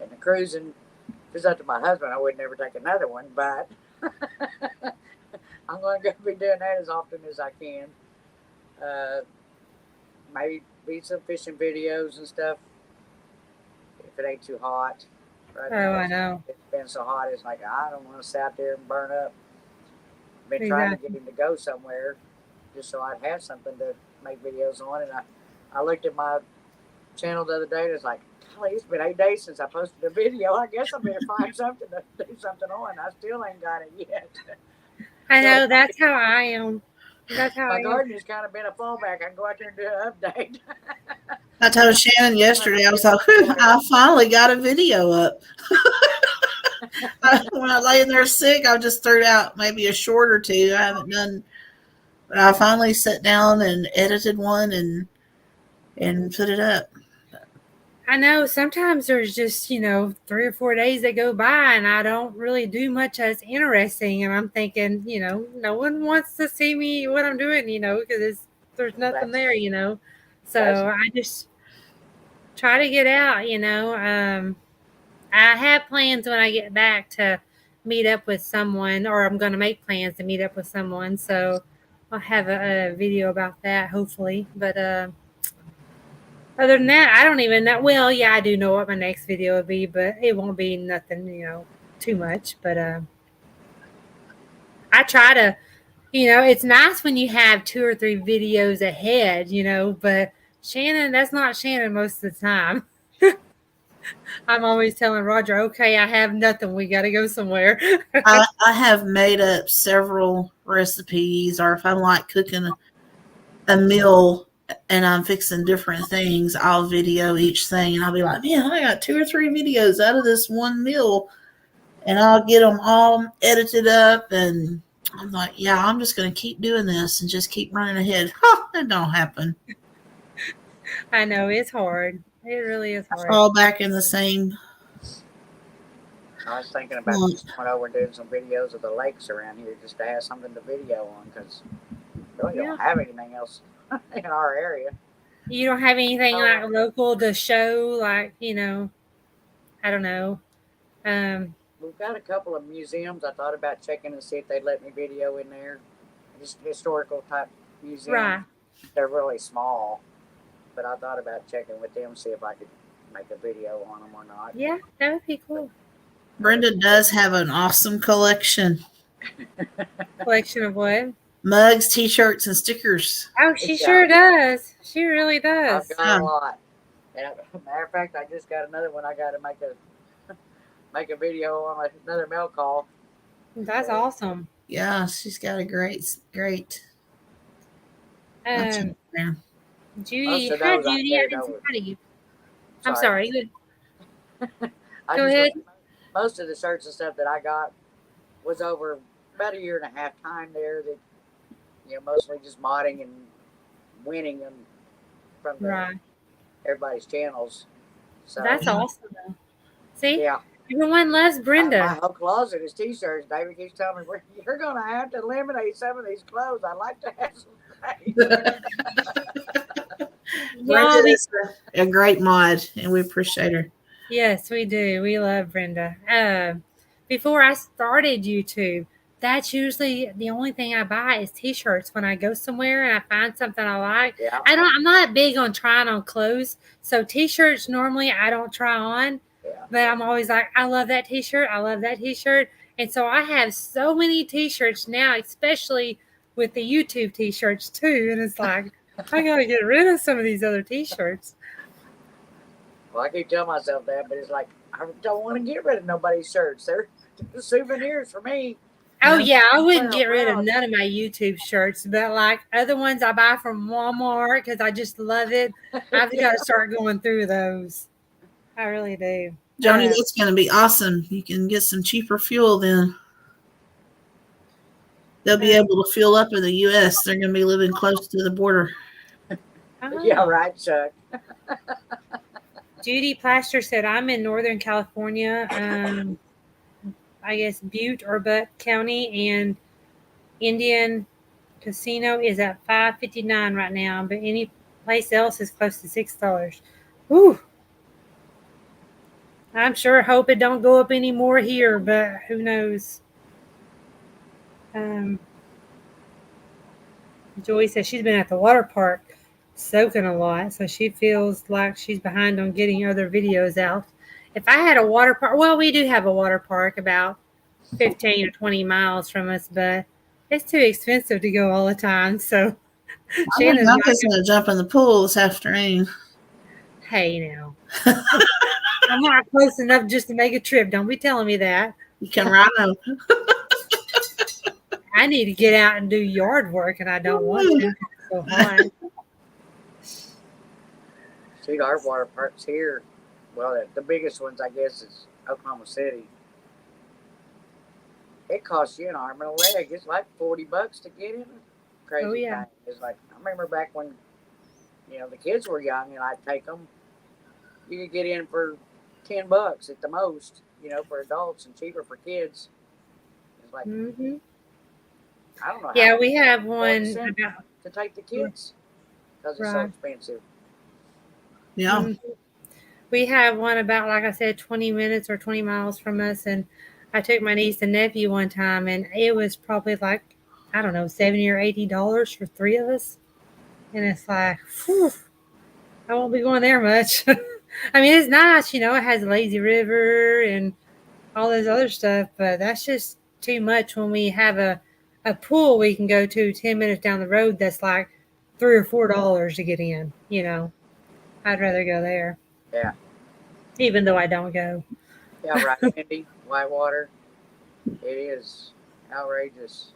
in the cruising, if it's up to my husband, I would never take another one. But I'm going to be doing that as often as I can. Maybe be some fishing videos and stuff if it ain't too hot. Right now, I know. It's been so hot, it's like, I don't want to sit out there and burn up. Been trying to get him to go somewhere just so I'd have something to make videos on. And I looked at my channel the other day and it's like, golly, it's been 8 days since I posted a video. I guess I better find something to do something on. I still ain't got it yet. I know, that's how I am. That's how My I am. garden has kind of been a fallback. I can go out there and do an update. I told Shannon yesterday, I was like, I finally got a video up. When I lay in there sick, I just threw out maybe a short or two. I haven't done, but I finally sat down and edited one and put it up. I know sometimes there's just, 3 or 4 days that go by and I don't really do much that's interesting. And I'm thinking, no one wants to see me, what I'm doing, because there's nothing there, So I just try to get out, I have plans when I get back to meet up with someone, or I'm going to make plans to meet up with someone. So I'll have a video about that, hopefully. But other than that, I don't even know. Well, yeah, I do know what my next video will be, but it won't be nothing, too much. But I try to, it's nice when you have 2 or 3 videos ahead, but Shannon, that's not Shannon most of the time. I'm always telling Roger, okay, I have nothing. We got to go somewhere. I have made up several recipes, or if I'm like cooking a meal and I'm fixing different things, I'll video each thing and I'll be like, man, I got 2 or 3 videos out of this one meal. and I'll get them all edited up. And I'm like, yeah, I'm just going to keep doing this and just keep running ahead. It don't happen. I know it's hard. It really is I hard. fall back in the same. I was thinking about just going over and doing some videos of the lakes around here just to have something to video on because really don't have anything else in our area. You don't have anything like local to show, like, I don't know. We've got a couple of museums. I thought about checking to see if they'd let me video in there. Just historical type museums. Right. They're really small, but I thought about checking with them, see if I could make a video on them or not. Yeah, that would be cool. Brenda does have an awesome collection. Collection of what? Mugs, T-shirts, and stickers. Oh, she sure does. She really does. I've got a lot. And matter of fact, I just got another one. I got to make a video on another mail call. That's awesome. Yeah, she's got a great. Judy, hi Judy. I didn't see you. I'm sorry. Go ahead. Most of the shirts and stuff that I got was over about a year and a half time there. That mostly just modding and winning them from everybody's channels. So that's awesome. Though. See, yeah, everyone loves Brenda. My whole closet is T-shirts. David keeps telling me you're going to have to eliminate some of these clothes. I like to have some space. Brenda is a great mod, and we appreciate her. Yes, we do. We love Brenda. Before I started YouTube, that's usually the only thing I buy is T-shirts when I go somewhere and I find something I like. Yeah. I'm not big on trying on clothes, so T-shirts normally I don't try on. Yeah. But I'm always like, I love that T-shirt. I love that T-shirt, and so I have so many T-shirts now, especially with the YouTube T-shirts too. And it's like I gotta get rid of some of these other T-shirts. Well, I keep telling myself that, but it's like I don't want to get rid of nobody's shirts. They're souvenirs for me. Oh yeah, I wouldn't get rid of none of my YouTube shirts, but like other ones I buy from Walmart because I just love it. I've got to start going through those. I really do. Joni, that's going to be awesome. You can get some cheaper fuel then. They'll be able to fuel up in the U.S. They're going to be living close to the border. Oh. Yeah, right, Chuck. Judy Plaster said, I'm in Northern California, I guess Butte or Butte County, and Indian Casino is at $5.59 right now, but any place else is close to $6. Whew. I'm sure hope it don't go up any more here, but who knows? Joy says she's been at the water park soaking a lot, so she feels like she's behind on getting other videos out. If I had a water park, well, we do have a water park about 15 or 20 miles from us, but it's too expensive to go all the time. So I'm just going to jump in the pool this afternoon. Hey, now. I'm not close enough just to make a trip. Don't be telling me that. You can ride over. I need to get out and do yard work, and I don't want to. So fun. See, our water parks here, well, the biggest ones, I guess, is Oklahoma City. It costs you an arm and a leg. It's like $40 to get in. Crazy thing. It's like, I remember back when, the kids were young and I'd take them. You could get in for $10 at the most, for adults, and cheaper for kids. It's like, I don't know. Yeah, we have one to take the kids because it's so expensive. Yeah. Mm-hmm. We have one about, like I said, 20 minutes or 20 miles from us, and I took my niece and nephew one time, and it was probably like, I don't know, $70 or $80 for 3 of us. And it's like, whew, I won't be going there much. I mean, it's nice, it has a lazy river and all this other stuff, but that's just too much when we have a pool we can go to 10 minutes down the road that's like $3 or $4 to get in, I'd rather go there. Yeah. Even though I don't go. Yeah, right, Indy, Whitewater. It is outrageous.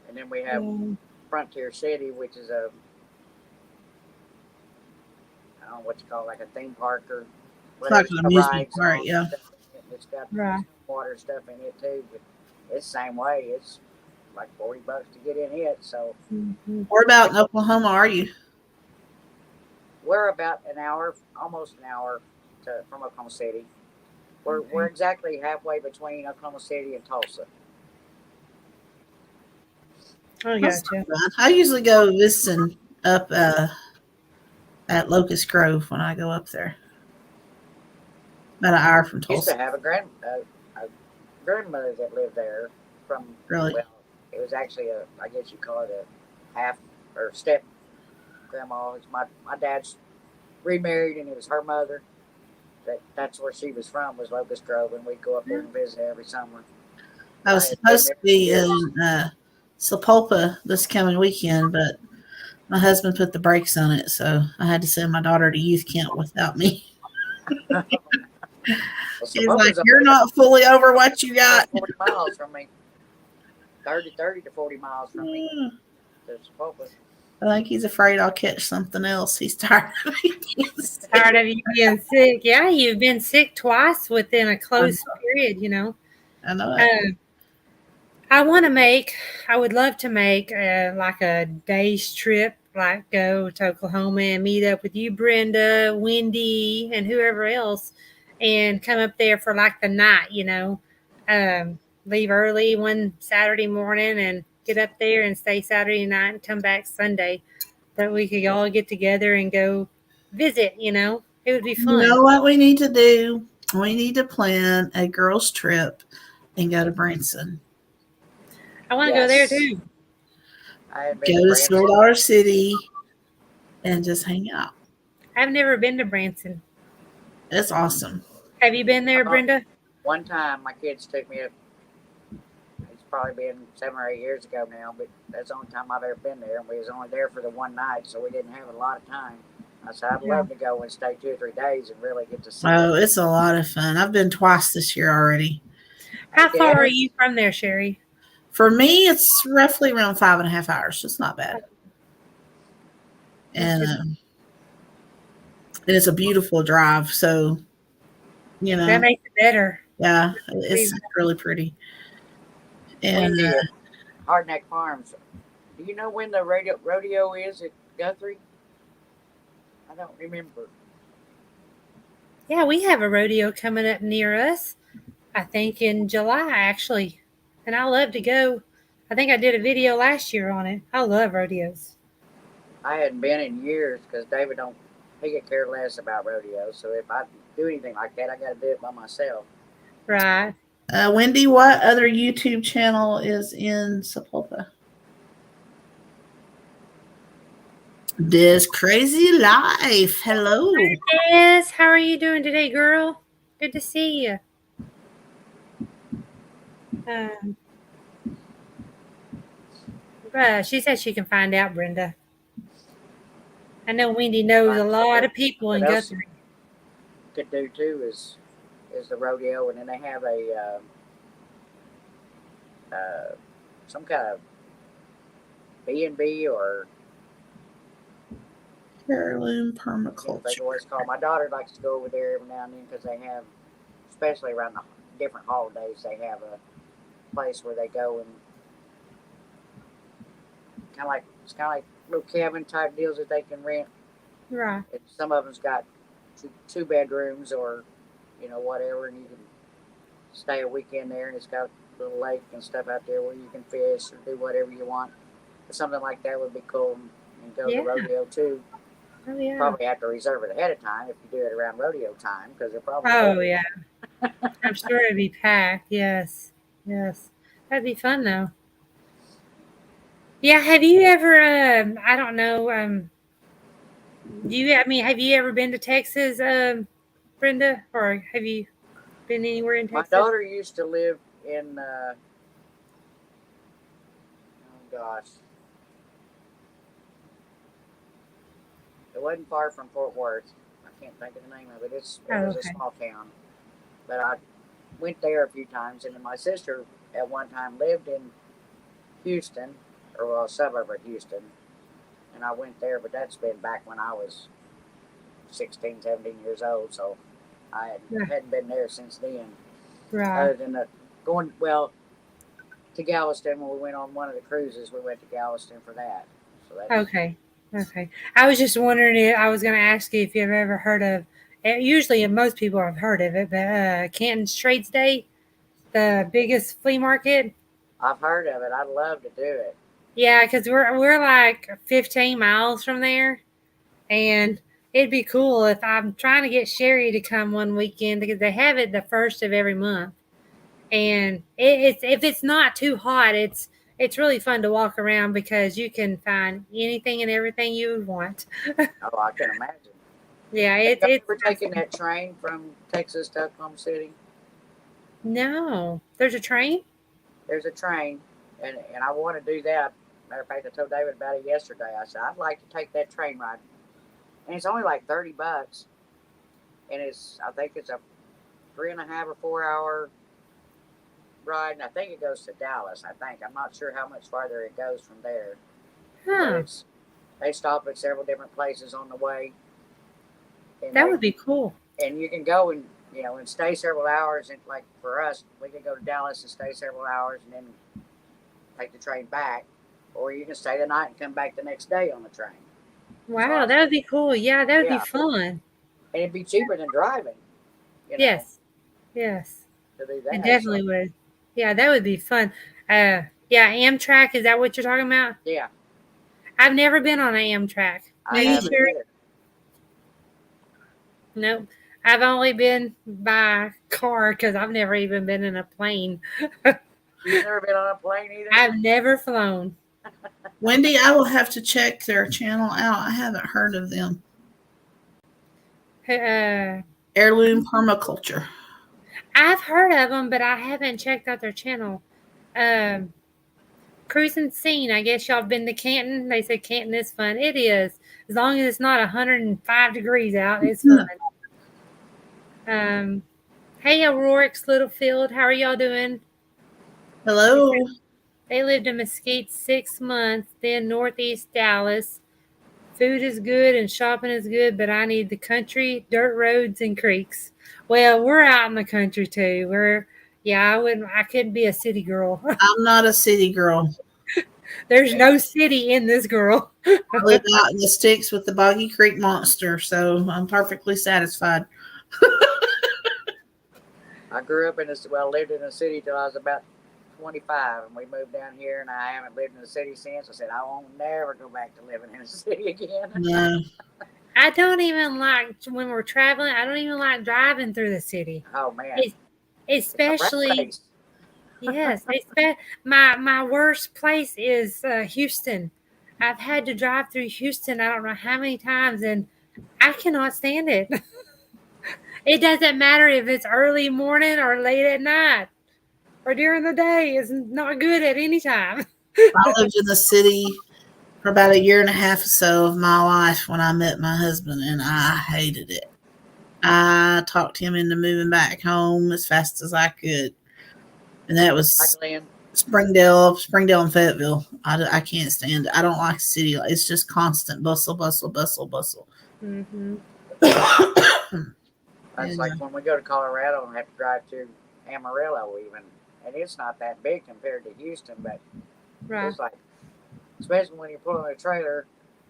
And then we have Frontier City, which is I don't know what you call it, like a theme park or it's like an amusement park, yeah. It's got water stuff in it too. But it's the same way. It's like $40 to get in it. So Mhm. Where about in Oklahoma are you? we're about an hour, almost an hour from Oklahoma City. We're exactly halfway between Oklahoma City and Tulsa. I That's gotcha. not bad. I usually go visiting up at Locust Grove when I go up there. About an hour from Used to Tulsa. have a grandmother that lived there from Really? well, it was actually I guess you call it a half or step grandma. It's my dad's remarried and it was her mother. That's where she was from was Locust Grove, and we'd go up there and visit every summer. I was I had been supposed there to for be years. in Sapulpa this coming weekend, but my husband put the brakes on it, so I had to send my daughter to youth camp without me. Well, He's like, Sapulpa's only "You're not fully over what you got." 40 miles from me. 30 to 40 miles from me Mm. to Sapulpa. I think he's afraid I'll catch something else. He's tired of me being sick. Tired of you being sick. Yeah, you've been sick twice within a close period, you know. I know it. I would love to make like a day's trip, like go to Oklahoma and meet up with you, Brenda, Wendy, and whoever else, and come up there for like the night, you know. Leave early one Saturday morning and get up there and stay Saturday night and come back Sunday. That we could all get together and go visit, you know. It would be You fun. know what we need to do? We need to plan a girls' trip and go to Branson. I want to go there Yes. too. I had been Go to to Branson. Stillwater City and just hang out. I've never been to Branson. It's awesome. Have you been there, Uh, Brenda? One time my kids took me to, it's probably been 7 or 8 years ago now, but that's the only time I've ever been there. And we was only there for the one night, so we didn't have a lot of time. I said, I'd love to go and stay 2 or 3 days and really get to see Oh, it. it's a lot of fun. I've been twice this year already. How far are Yes. you from there, Sherry? For me, it's roughly around 5.5 hours. It's not bad. And it's a beautiful drive. So, you know, That makes it better. yeah, it's really pretty. And Wendy at Hardneck Farms. Do you know when the rodeo is at Guthrie? I don't remember. Yeah, we have a rodeo coming up near us. I think in July, actually. And I love to go. I think I did a video last year on it. I love rodeos. I hadn't been in years because David don't. He could care less about rodeos. So if I do anything like that, I got to do it by myself. Right. Wendy, what other YouTube channel is in Sapulpa? This Crazy Life. Hello. Yes. How are you doing today, girl? Good to see you. She said she can find out, Brenda. I know Wendy knows a lot of people in What else Guthrie. could do too is the rodeo, and then they have a some kind of B&B or Heirloom I can't Permaculture. think of what it's called. My daughter likes to go over there every now and then because they have, especially around the different holidays, they have a place where they go and it's kind of like little cabin type deals that they can rent. Right. And some of them's got two bedrooms or whatever, and you can stay a weekend there, and it's got a little lake and stuff out there where you can fish or do whatever you want. But something like that would be cool, and go to the rodeo too. Oh, yeah. Probably have to reserve it ahead of time if you do it around rodeo time because they're probably. Oh, yeah. I'm sure it'd be packed. Yes. Yes. That'd be fun, though. Yeah. Have you ever, I don't know, have you ever been to Texas, Brenda? Or have you been anywhere in Texas? My daughter used to live in, oh gosh. It wasn't far from Fort Worth. I can't think of the name of it. It was a small town. But I went there a few times, and then my sister at one time lived in Houston, or a suburb of Houston, and I went there, but that's been back when I was 16, 17 years old, so I hadn't been there since then. Right. other than going to Galveston when we went on one of the cruises. We went to Galveston for that. So that's Okay. Okay. I was just wondering if I was going to ask you if you've ever heard of. Usually, most people have heard of it, but Canton's Trades Day, the biggest flea market. I've heard of it. I'd love to do it. Yeah, because we're like 15 miles from there, and it'd be cool if I'm trying to get Sherry to come one weekend because they have it the first of every month, and it's if it's not too hot, it's really fun to walk around because you can find anything and everything you would want. Oh, I can imagine. Yeah, Have you it's ever taken that train from Texas to Oklahoma City? no. There's a train. There's a train, and I want to do that. Matter of fact, I told David about it yesterday. I said I'd like to take that train ride, and it's only like $30, and I think it's a 3.5 or 4 hour ride, and I think it goes to Dallas. I'm not sure how much farther it goes from there. But Huh. they stop at several different places on the way. And That would be cool. And you can go and and stay several hours. And like for us, we could go to Dallas and stay several hours, and then take the train back, or you can stay the night and come back the next day on the train. Wow, that would be cool. Yeah, that would Yeah. be fun. And it'd be cheaper than driving. Yes. Yes. To do that. It definitely would. Yeah, that would be fun. Yeah, Amtrak, is that what you're talking about? Yeah. I've never been on an Amtrak. I Me haven't Sure. either. Nope. I've only been by car because I've never even been in a plane. You've never been on a plane either? I've never flown. Wendy, I will have to check their channel out. I haven't heard of them. Heirloom Permaculture. I've heard of them, but I haven't checked out their channel. Cruising Scene. I guess y'all been to Canton. They said Canton is fun. It is. As long as it's not 105 degrees out, it's fun. Hey, O'Rourke's Littlefield. How are y'all doing? Hello. They lived in Mesquite 6 months, then Northeast Dallas. Food is good and shopping is good, but I need the country, dirt roads, and creeks. Well, we're out in the country too. I couldn't be a city girl. I'm not a city girl. There's no city in this girl. I live out in the sticks with the Boggy Creek monster, so I'm perfectly satisfied. I grew up lived in a city till I was about 25, and we moved down here, and I haven't lived in the city since. I said I won't never go back to living in a city again. No. I don't even like, when we're traveling, I don't even like driving through the city. Oh man. Especially, yes. My worst place is Houston. I've had to drive through Houston I don't know how many times, and I cannot stand it. It doesn't matter if it's early morning or late at night or during the day. It's not good at any time. I lived in the city for about 1.5 years or so of my life when I met my husband, and I hated it. I talked him into moving back home as fast as I could. And that was Springdale and Fayetteville. I can't stand it. I don't like city. It's just constant bustle, bustle, bustle, bustle. Mm-hmm. That's like when we go to Colorado and have to drive to Amarillo even. And it's not that big compared to Houston, but it's like, especially when you're pulling a trailer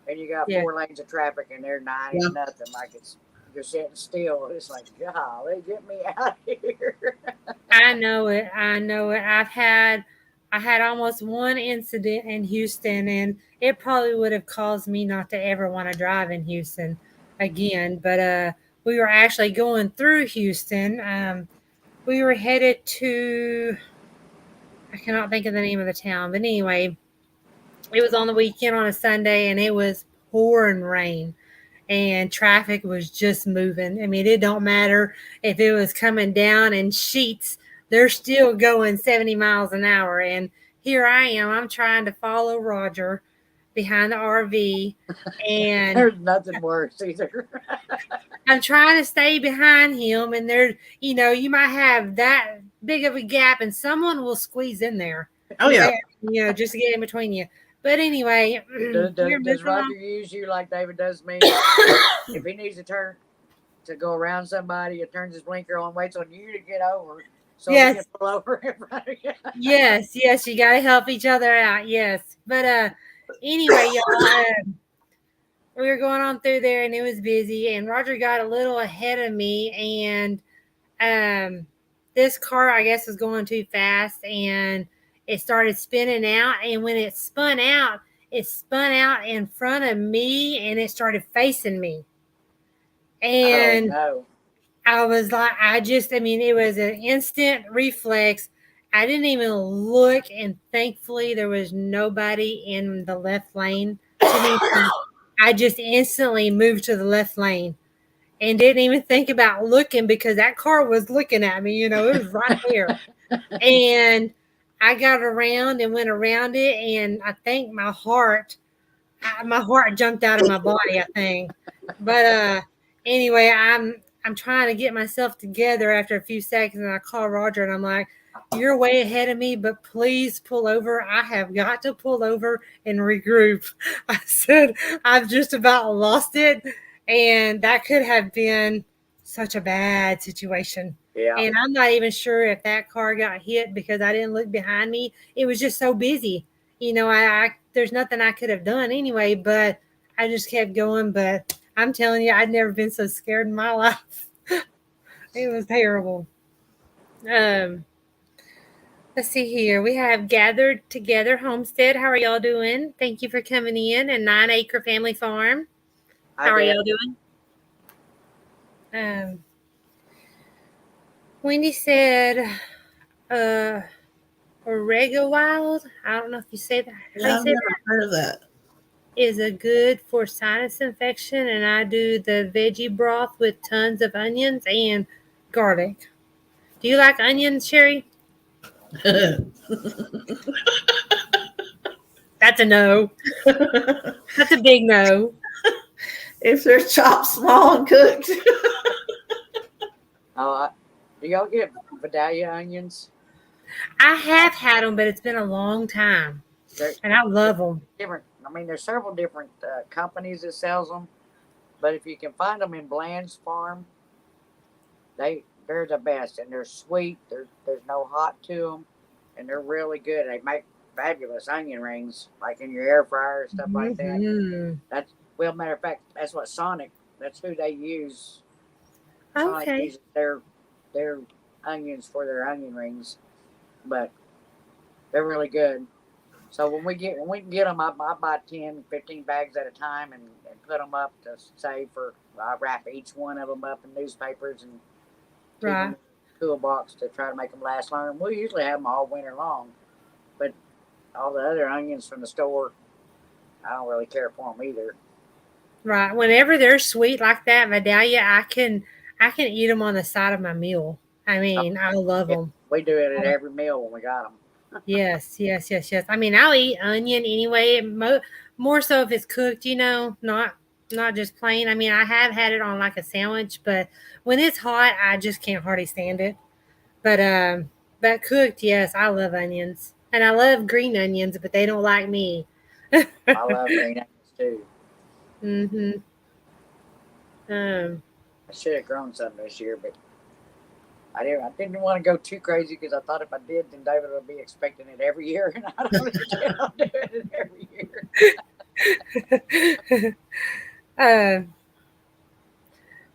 and you got 4 lanes of traffic and they're 9 and nothing, like you're sitting still. It's like, golly, get me out of here. I know it. I had almost one incident in Houston, and it probably would have caused me not to ever want to drive in Houston again. But we were actually going through Houston. We were headed to, I cannot think of the name of the town, but anyway, it was on the weekend on a Sunday, and it was pouring rain. And traffic was just moving. I mean, it don't matter if it was coming down in sheets, they're still going 70 miles an hour. And here I am, I'm trying to follow Roger behind the RV. And there's nothing worse either. I'm trying to stay behind him. And there's, you might have that big of a gap and someone will squeeze in there. Oh, yeah. Just to get in between you. But anyway, does Roger use you like David does me? If he needs to turn to go around somebody, he turns his blinker on, waits on you to get over so Yes. we can pull over in front of you. Yes, you got to help each other out. Yes, but anyway, y'all, we were going on through there, and it was busy. And Roger got a little ahead of me, and this car, I guess, was going too fast, and it started spinning out. And when it spun out in front of me, and it started facing me. And no. I was like, it was an instant reflex. I didn't even look, and thankfully there was nobody in the left lane. I just instantly moved to the left lane and didn't even think about looking because that car was looking at me, it was right there. And I got around and went around it, and I think my heart jumped out of my body, I think. But anyway, I'm trying to get myself together after a few seconds, and I call Roger, and I'm like, "You're way ahead of me, but please pull over. I have got to pull over and regroup." I said, "I've just about lost it, and that could have been such a bad situation." Yeah. And I'm not even sure if that car got hit because I didn't look behind me. It was just so busy. There's nothing I could have done anyway, but I just kept going. But I'm telling you, I'd never been so scared in my life. It was terrible. Let's see here. We have Gathered Together Homestead. How are y'all doing? Thank you for coming in. And 9 Acre Family Farm. How are y'all doing? Wendy said, Orega Wild. I don't know if you say that. I've never heard of that. Is a good for sinus infection, and I do the veggie broth with tons of onions and garlic. Do you like onions, Sherry? That's a no. That's a big no. If they're chopped small and cooked. Do y'all get Vidalia onions? I have had them, but it's been a long time, and I love them. Different. There's several different companies that sells them, but if you can find them in Bland's Farm, they're the best, and they're sweet. There's no hot to them, and they're really good. They make fabulous onion rings, like in your air fryer and stuff like that. Matter of fact, that's what Sonic. That's who they use. Sonic uses their onions for their onion rings, but they're really good. So when we can get them, I buy 10, 15 bags at a time and put them up to save for. I wrap each one of them up in newspapers and keep them in a cool box to try to make them last longer. And we usually have them all winter long, but all the other onions from the store, I don't really care for them either. Right. Whenever they're sweet like that, Vidalia, I can eat them on the side of my meal. I love them. We do it at every meal when we got them. Yes. I'll eat onion anyway. More so if it's cooked, not just plain. I have had it on like a sandwich, but when it's hot, I just can't hardly stand it. But cooked, yes, I love onions, and I love green onions, but they don't like me. I love green onions too. I should have grown some this year, but I didn't want to go too crazy because I thought if I did, then David would be expecting it every year, and I don't intend on doing it every year.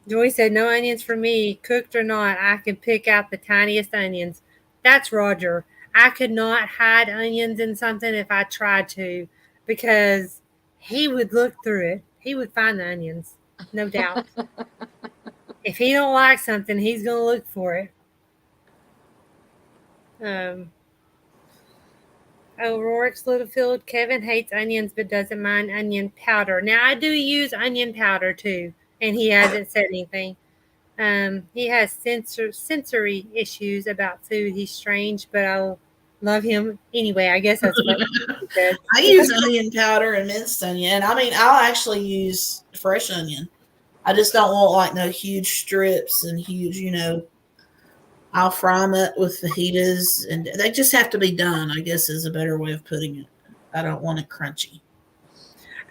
Joy said, "No onions for me, cooked or not. I can pick out the tiniest onions." That's Roger. I could not hide onions in something if I tried to, because he would look through it. He would find the onions, no doubt. If he don't like something, he's going to look for it. Rourke's Littlefield, Kevin hates onions but doesn't mind onion powder. Now, I do use onion powder too, and he hasn't said anything. He has sensory issues about food. He's strange, but I'll love him anyway. I guess that's what he said. I use onion powder and minced onion. I'll actually use fresh onion. I just don't want like no huge strips and huge, I'll fry them up with fajitas, and they just have to be done, I guess is a better way of putting it. I don't want it crunchy.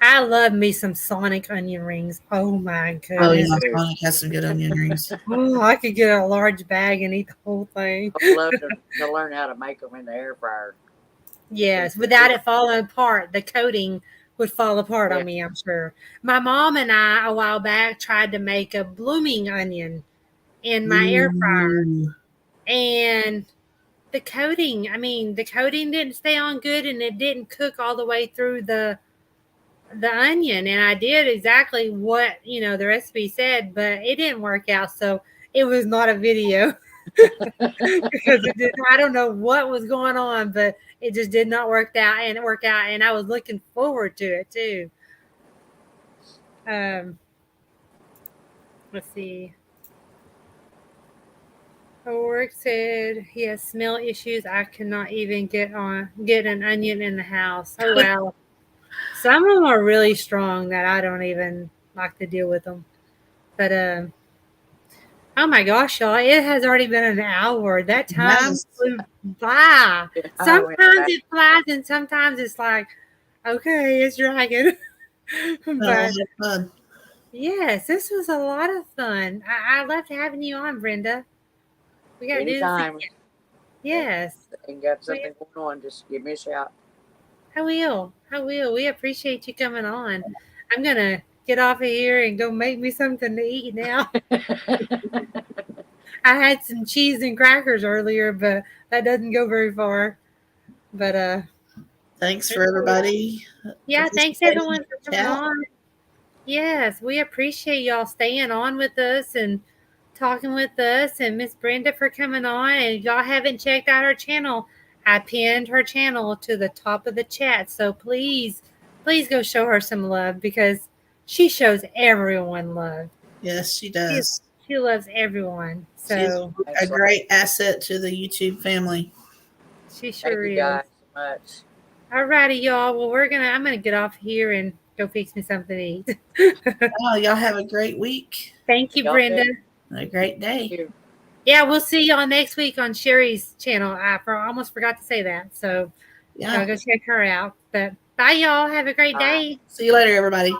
I love me some Sonic onion rings. Oh my Oh yeah, goodness. Sonic has some good onion rings. Oh, I could get a large bag and eat the whole thing. I'd love to learn how to make them in the air fryer. Yes, without it falling apart, the coating would fall apart Yeah. on me, I'm sure. My mom and I, a while back, tried to make a blooming onion in my air fryer. Ooh. And the coating, the coating didn't stay on good and it didn't cook all the way through the onion. And I did exactly what, the recipe said, but it didn't work out. So it was not a video. Because I don't know what was going on, but it just did not work out, and I was looking forward to it too. Let's see. O'Rourke said he has smell issues. I cannot even get an onion in the house. Oh wow. Some of them are really strong that I don't even like to deal with them. But oh my gosh, y'all! It has already been an hour. That time Yes. flew by. Oh, Sometimes it flies, and sometimes it's like, okay, it's dragging. Oh, But fun. yes, this was a lot of fun. I loved having you on, Brenda. We got to do this anytime again. Yes, and got something going on, just give me a shout. I will. I will. We appreciate you coming on. I'm gonna get off of here and go make me something to eat now. I had some cheese and crackers earlier, but that doesn't go very far. But Thanks for everybody. yeah, thanks participating everyone in for the coming chat. on. Yes, we appreciate y'all staying on with us and talking with us, and Miss Brenda for coming on. And if y'all haven't checked out her channel, I pinned her channel to the top of the chat. So please go show her some love because she shows everyone love. Yes, she does. She loves everyone. She is So a great asset to the YouTube family. she sure Thank you is. guys so much. All righty, y'all. Well, I'm gonna get off here and go fix me something to eat. Oh, y'all have a great week. Thank you, Y'all Brenda. too. And a great Thank day. you. Yeah, we'll see y'all next week on Sherry's channel. I almost forgot to say that. So Yeah. y'all go check her out. But bye, y'all. Have a great Bye. day. See you later, everybody.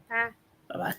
Bye. Bye-bye.